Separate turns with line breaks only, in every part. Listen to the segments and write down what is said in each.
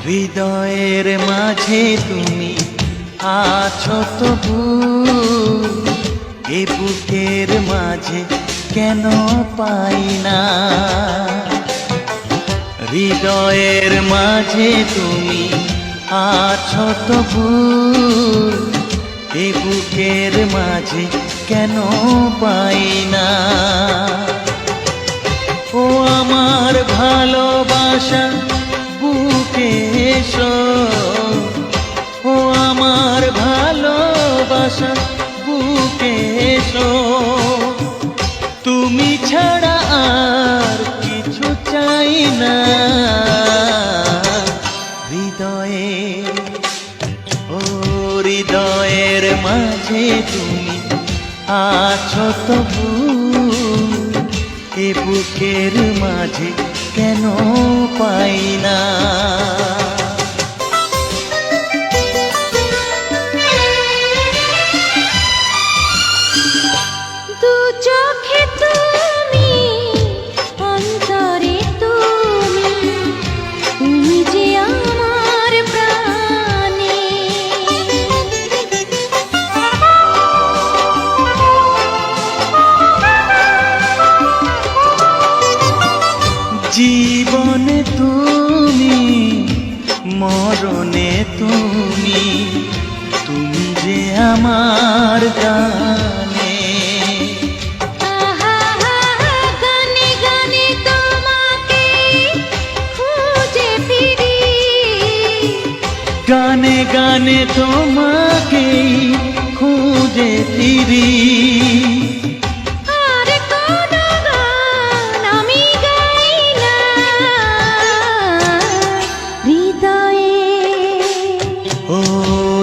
হৃদয়ের মাঝে তুমি আছো তবু, এ বুকের মাঝে কেন পাই না। হৃদয়ের মাঝে তুমি আছো তবু, এ বুকের মাঝে কেন পাই না। ও আমার ভালোবাসা বুকে এসো, ও আমার ভালোবাসা বুকে এসো। তুমি ছাড়া আর কিছু চাই না। হৃদয়ে, ও হৃদয়ের মাঝে তুমি আছো তবু, এ বুকের মাঝে কেন পাই না।
দু চোখে তুমি, অন্তরে তুমি, তুমি যে আমার প্রাণে।
জীবনে তুমি, মরণে তুমি, তুমি যে আমার গানে।
গানে গানে তোমাকে খুঁজে ফিরি,
গানে গানে তোমাকে খুঁজে ফিরি।
আর কোনো গান আমি গাই না। হৃদয়ে,
ও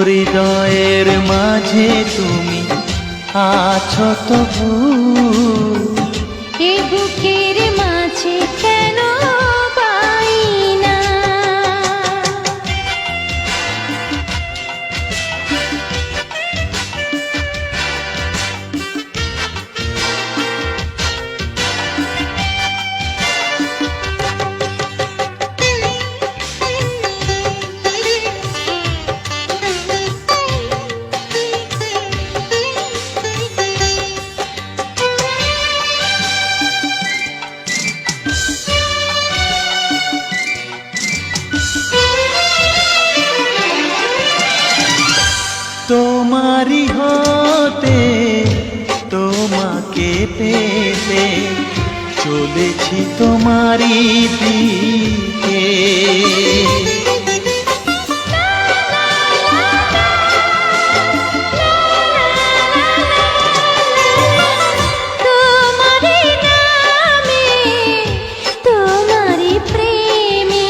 হৃদয়ের মাঝে তুমি আছো তবু,
এ বুকের মাঝে কেন পাই না।
তোমারি হতে তোমাকে পেতে চলেছি তোমারি দিকে।
তোমারি নামে, তোমারি প্রেমে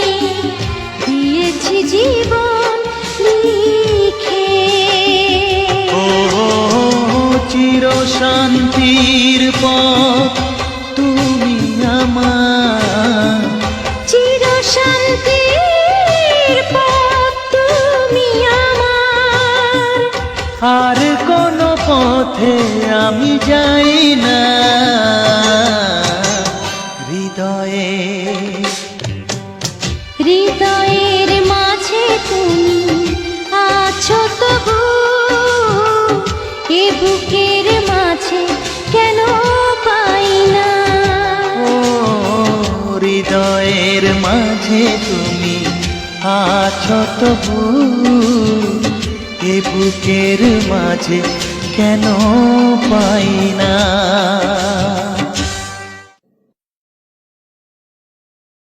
দিয়েছি জীবন লিখে।
ও চির শান্তির পথ তুমি আমার,
চির শান্তির পথ তুমি আমার।
আর কোনো পথে আমি যাই না। হৃদয়ে,
হৃদয়ের মাঝে তুমি আছো তবু, এ বুকের মাঝে কেন পাই না।
ও হৃদয়ের মাঝে তুমি আছো তবু, এ বুকের মাঝে কেন পাই না।